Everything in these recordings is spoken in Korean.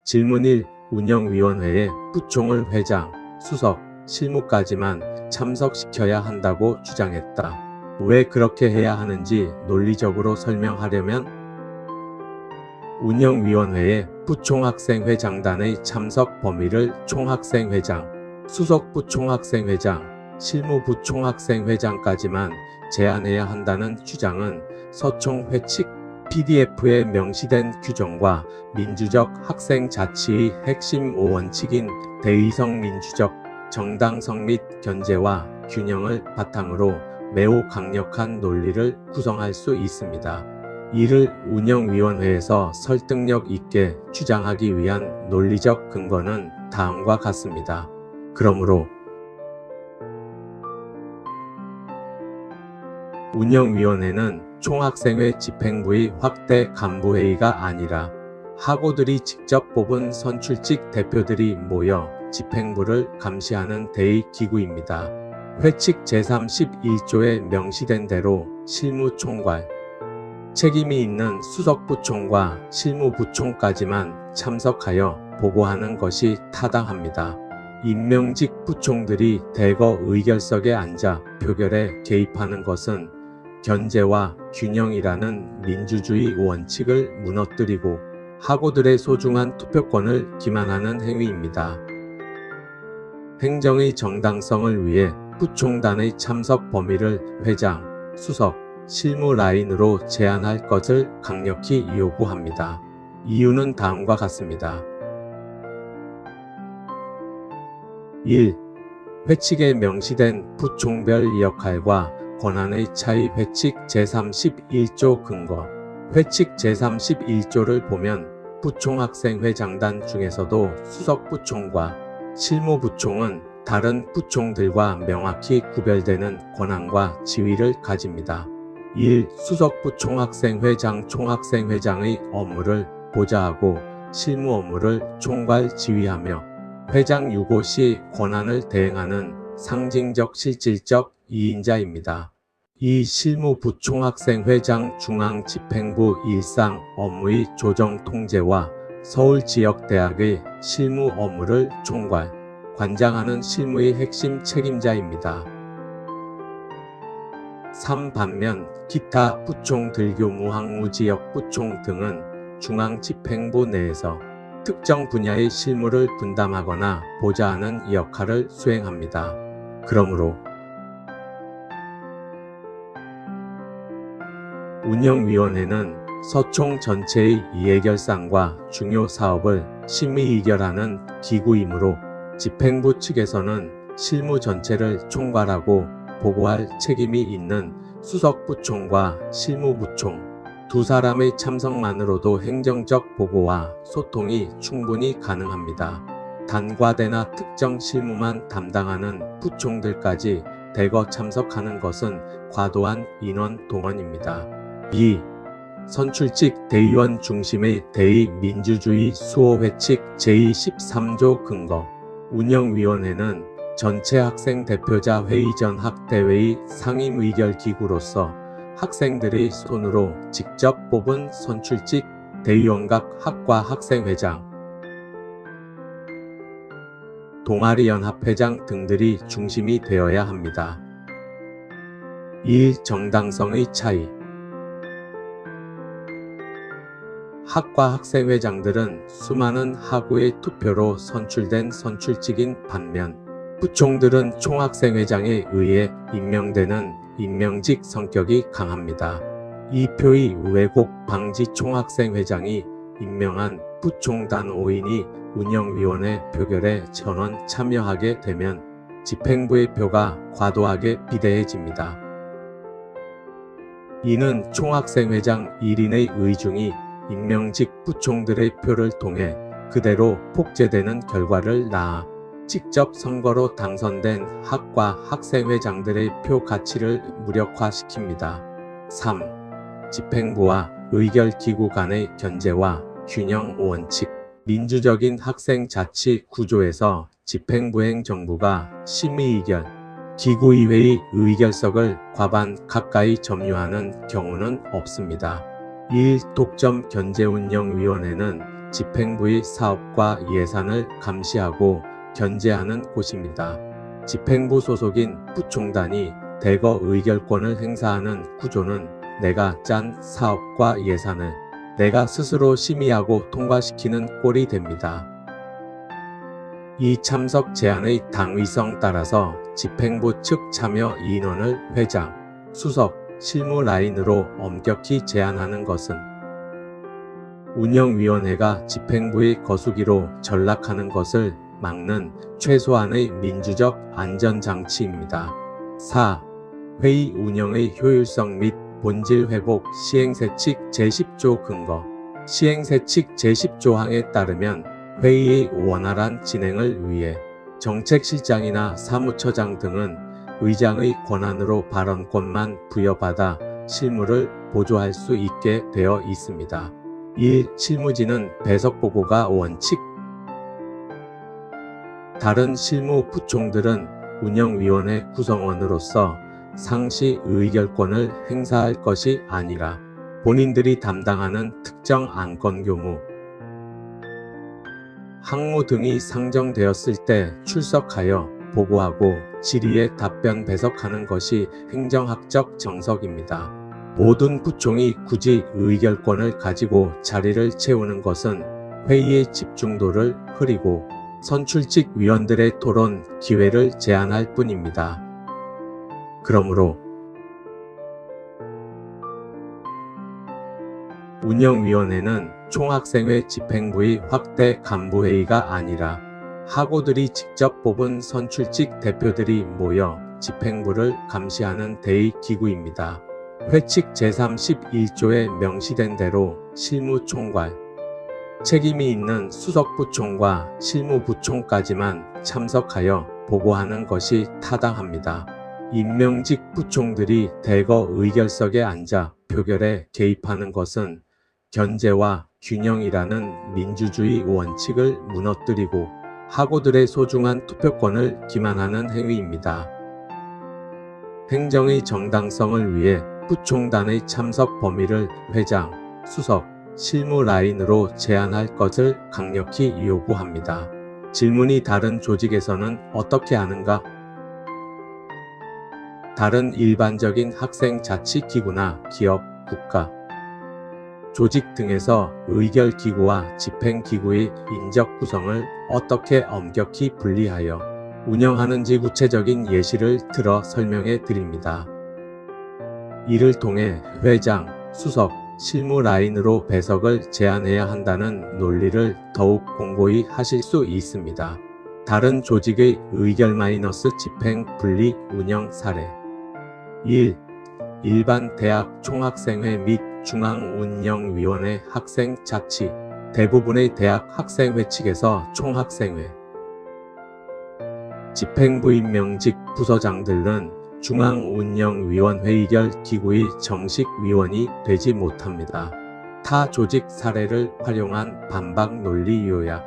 질문 1. 운영위원회에 부총을 회장, 수석, 실무까지만 참석시켜야 한다고 주장했다. 왜 그렇게 해야 하는지 논리적으로 설명하려면 운영위원회에 부총학생회장단의 참석 범위를 총학생회장, 수석부총학생회장, 실무부총학생회장까지만 제한해야 한다는 주장은 서총 회칙 PDF에 명시된 규정과 민주적 학생 자치의 핵심 5원칙인 대의성 민주적 정당성 및 견제와 균형을 바탕으로 매우 강력한 논리를 구성할 수 있습니다. 이를 운영위원회에서 설득력 있게 주장하기 위한 논리적 근거는 다음과 같습니다. 그러므로 운영위원회는 총학생회 집행부의 확대 간부회의가 아니라 학우들이 직접 뽑은 선출직 대표들이 모여 집행부를 감시하는 대의기구입니다. 회칙 제31조에 명시된 대로 실무총괄, 책임이 있는 수석부총과 실무부총까지만 참석하여 보고하는 것이 타당합니다. 임명직 부총들이 대거 의결석에 앉아 표결에 개입하는 것은 견제와 균형이라는 민주주의 원칙을 무너뜨리고 학우들의 소중한 투표권을 기만하는 행위입니다. 행정의 정당성을 위해 부총단의 참석 범위를 회장, 수석, 실무 라인으로 제한할 것을 강력히 요구합니다. 이유는 다음과 같습니다. 1. 회칙에 명시된 부총별 역할과 권한의 차이 회칙 제31조 근거. 회칙 제31조를 보면 부총학생회장단 중에서도 수석부총과 실무부총은 다른 부총들과 명확히 구별되는 권한과 지위를 가집니다. 1. 수석부총학생회장 총학생회장의 업무를 보좌하고 실무 업무를 총괄 지휘하며 회장 유고 시 권한을 대행하는 상징적 실질적 2인자입니다. 이 실무부총학생회장 중앙집행부 일상 업무의 조정 통제와 서울지역대학의 실무 업무를 총괄, 관장하는 실무의 핵심 책임자입니다. 3. 반면 기타 부총 들교무 학무지역 부총 등은 중앙집행부 내에서 특정 분야의 실무를 분담하거나 보좌하는 역할을 수행합니다. 그러므로 운영위원회는 서총 전체의 이해결산과 중요 사업을 심의의결하는 기구이므로 집행부 측에서는 실무 전체를 총괄하고 보고할 책임이 있는 수석부총과 실무부총 두 사람의 참석만으로도 행정적 보고와 소통이 충분히 가능합니다. 단과대나 특정 실무만 담당하는 부총들까지 대거 참석하는 것은 과도한 인원 동원입니다. 2. 선출직 대의원 중심의 대의 민주주의 수호회칙 제13조 근거. 운영위원회는 전체 학생 대표자 회의 전 학대회의 상임의결기구로서 학생들의 손으로 직접 뽑은 선출직 대의원각 학과 학생회장, 동아리연합회장 등들이 중심이 되어야 합니다. 2. 정당성의 차이. 학과 학생회장들은 수많은 학우의 투표로 선출된 선출직인 반면 부총들은 총학생회장에 의해 임명되는 임명직 성격이 강합니다. 이 표의 왜곡 방지 총학생회장이 임명한 부총단 5인이 운영위원회 표결에 전원 참여하게 되면 집행부의 표가 과도하게 비대해집니다. 이는 총학생회장 1인의 의중이 임명직 부총들의 표를 통해 그대로 폭제되는 결과를 낳아 직접 선거로 당선된 학과 학생회장들의 표 가치를 무력화시킵니다. 3. 집행부와 의결기구 간의 견제와 균형 원칙. 민주적인 학생 자치 구조에서 집행부행 정부가 심의의결, 기구의회의 의결석을 과반 가까이 점유하는 경우는 없습니다. 1. 독점 견제운영위원회는 집행부의 사업과 예산을 감시하고 견제하는 곳입니다. 집행부 소속인 부총단이 대거 의결권을 행사하는 구조는 내가 짠 사업과 예산을 내가 스스로 심의하고 통과시키는 꼴이 됩니다. 이 참석 제한의 당위성 따라서 집행부 측 참여 인원을 회장, 수석, 실무 라인으로 엄격히 제한하는 것은 운영위원회가 집행부의 거수기로 전락하는 것을 막는 최소한의 민주적 안전장치입니다. 4. 회의 운영의 효율성 및 본질 회복 시행세칙 제10조 근거 시행세칙 제10조항에 따르면 회의의 원활한 진행을 위해 정책실장이나 사무처장 등은 의장의 권한으로 발언권만 부여받아 실무를 보조할 수 있게 되어 있습니다. 1. 실무진은 배석보고가 원칙. 다른 실무부총들은 운영위원회 구성원으로서 상시 의결권을 행사할 것이 아니라 본인들이 담당하는 특정 안건 교무, 항무 등이 상정되었을 때 출석하여 보고하고 질의에 답변 배석하는 것이 행정학적 정석입니다. 모든 부총이 굳이 의결권을 가지고 자리를 채우는 것은 회의의 집중도를 흐리고 선출직 위원들의 토론 기회를 제한할 뿐입니다. 그러므로 운영위원회는 총학생회 집행부의 확대 간부회의가 아니라 학우들이 직접 뽑은 선출직 대표들이 모여 집행부를 감시하는 대의기구입니다. 회칙 제31조에 명시된 대로 실무총괄, 책임이 있는 수석부총과 실무부총까지만 참석하여 보고하는 것이 타당합니다. 임명직 부총들이 대거 의결석에 앉아 표결에 개입하는 것은 견제와 균형이라는 민주주의 원칙을 무너뜨리고 학우들의 소중한 투표권을 기만하는 행위입니다. 행정의 정당성을 위해 부총단의 참석 범위를 회장, 수석, 실무 라인으로 제한할 것을 강력히 요구합니다. 질문이 다른 조직에서는 어떻게 하는가? 다른 일반적인 학생자치기구나 기업, 국가, 조직 등에서 의결기구와 집행기구의 인적 구성을 어떻게 엄격히 분리하여 운영하는지 구체적인 예시를 들어 설명해 드립니다. 이를 통해 회장, 수석, 실무 라인으로 배석을 제한해야 한다는 논리를 더욱 공고히 하실 수 있습니다. 다른 조직의 의결 마이너스 집행 분리 운영 사례 1. 일반 대학 총학생회 및 중앙운영위원회 학생자치 대부분의 대학 학생회 측에서 총학생회 집행부 임명직 부서장들은 중앙운영위원회 의결 기구의 정식 위원이 되지 못합니다. 타 조직 사례를 활용한 반박 논리 요약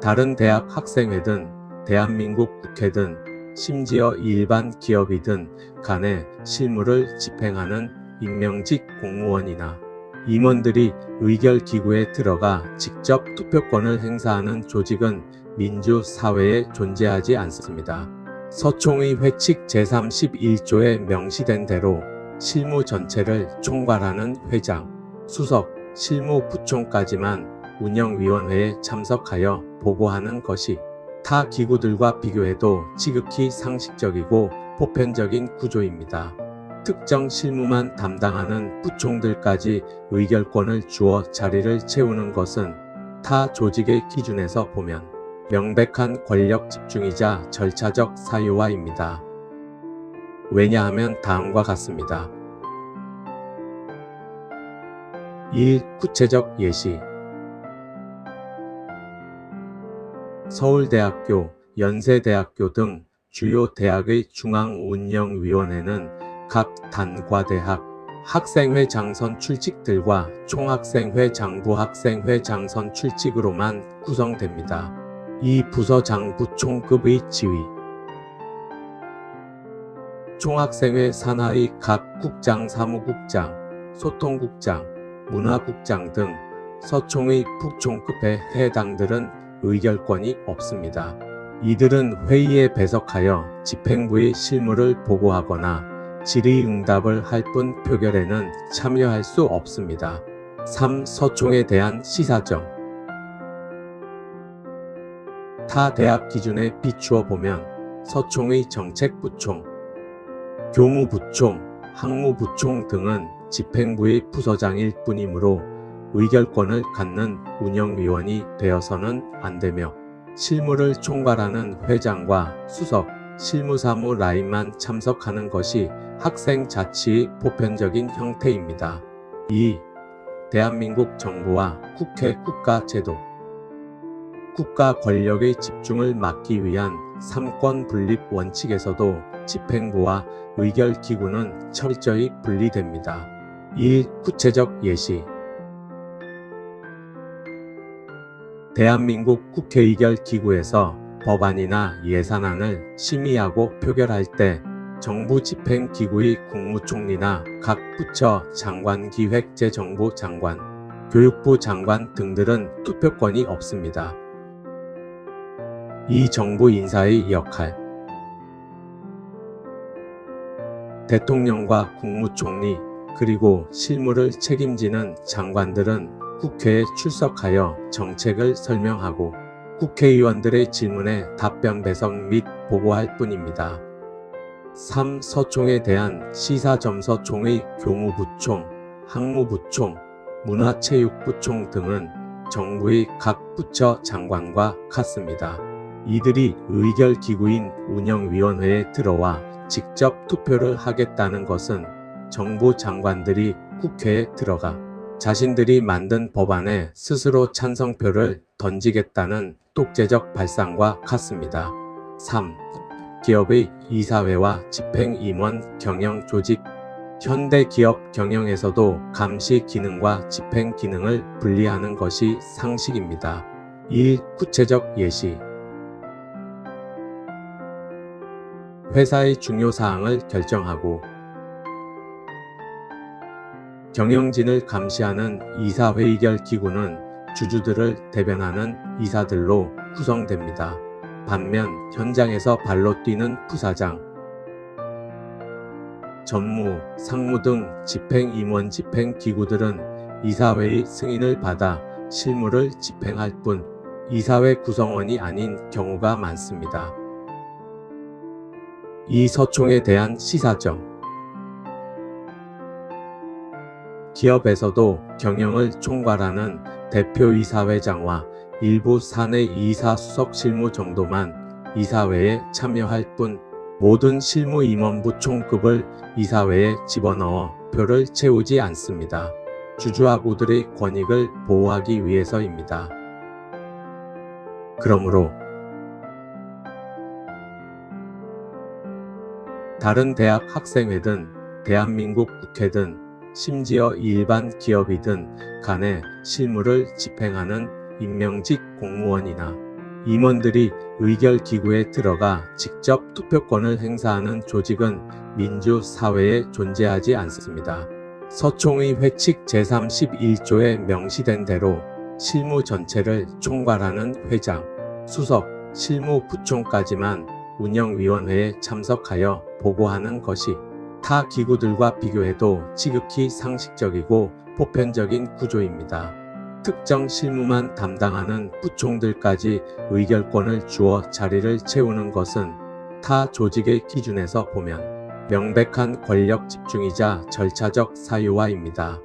다른 대학 학생회든 대한민국 국회든 심지어 일반 기업이든 간에 실무를 집행하는 임명직 공무원이나 임원들이 의결기구에 들어가 직접 투표권을 행사하는 조직은 민주사회에 존재하지 않습니다. 서총의 회칙 제31조에 명시된 대로 실무 전체를 총괄하는 회장, 수석, 실무부총까지만 운영위원회에 참석하여 보고하는 것이 타 기구들과 비교해도 지극히 상식적이고 보편적인 구조입니다. 특정 실무만 담당하는 부총들까지 의결권을 주어 자리를 채우는 것은 타 조직의 기준에서 보면 명백한 권력 집중이자 절차적 사유화입니다. 왜냐하면 다음과 같습니다. 1. 구체적 예시 서울대학교, 연세대학교 등 주요 대학의 중앙운영위원회는 각 단과대학 학생회 장선 출직들과 총학생회 장부학생회 장선 출직으로만 구성됩니다. 이 부서장 부총급의 지위 총학생회 산하의 각 국장, 사무국장, 소통국장, 문화국장 등 서총의 북총급의 해당들은 의결권이 없습니다. 이들은 회의에 배석하여 집행부의 실무를 보고하거나 질의응답을 할 뿐 표결에는 참여할 수 없습니다. 3. 서총에 대한 시사점. 타 대학 기준에 비추어 보면 서총의 정책부총, 교무부총, 학무부총 등은 집행부의 부서장일 뿐이므로 의결권을 갖는 운영위원이 되어서는 안되며 실무를 총괄하는 회장과 수석, 실무사무 라인만 참석하는 것이 학생 자치의 보편적인 형태입니다. 2. 대한민국 정부와 국회 국가제도. 국가 권력의 집중을 막기 위한 삼권 분립 원칙에서도 집행부와 의결기구는 철저히 분리됩니다. 1. 구체적 예시. 대한민국 국회의결기구에서 법안이나 예산안을 심의하고 표결할 때 정부 집행기구의 국무총리나 각 부처 장관기획재정부 장관, 교육부 장관 등들은 투표권이 없습니다. 이 정부 인사의 역할. 대통령과 국무총리 그리고 실무를 책임지는 장관들은 국회에 출석하여 정책을 설명하고 국회의원들의 질문에 답변 배석 및 보고할 뿐입니다. 3. 서총에 대한 시사점. 서총의 교무부총, 학무부총, 문화체육부총 등은 정부의 각 부처 장관과 같습니다. 이들이 의결기구인 운영위원회에 들어와 직접 투표를 하겠다는 것은 정부 장관들이 국회에 들어가 자신들이 만든 법안에 스스로 찬성표를 던지겠다는 독재적 발상과 같습니다. 3. 기업의 이사회와 집행임원 경영 조직. 현대 기업 경영에서도 감시 기능과 집행 기능을 분리하는 것이 상식입니다. 1. 구체적 예시. 회사의 중요사항을 결정하고 경영진을 감시하는 이사회의결기구는 주주들을 대변하는 이사들로 구성됩니다. 반면 현장에서 발로 뛰는 부사장, 전무, 상무 등 집행임원 집행기구들은 이사회의 승인을 받아 실무를 집행할 뿐 이사회 구성원이 아닌 경우가 많습니다. 이 서총에 대한 시사점. 기업에서도 경영을 총괄하는 대표이사회장과 일부 사내 이사 수석 실무 정도만 이사회에 참여할 뿐 모든 실무임원부 총급을 이사회에 집어넣어 표를 채우지 않습니다. 주주하고들의 권익을 보호하기 위해서입니다. 그러므로 다른 대학 학생회든 대한민국 국회든 심지어 일반 기업이든 간에 실무를 집행하는 임명직 공무원이나 임원들이 의결기구에 들어가 직접 투표권을 행사하는 조직은 민주사회에 존재하지 않습니다. 서총의 회칙 제31조에 명시된 대로 실무 전체를 총괄하는 회장, 수석, 실무부총까지만 운영위원회에 참석하여 보고하는 것이 타 기구들과 비교해도 지극히 상식적이고 보편적인 구조입니다. 특정 실무만 담당하는 부총들까지 의결권을 주어 자리를 채우는 것은 타 조직의 기준에서 보면 명백한 권력 집중이자 절차적 사유화입니다.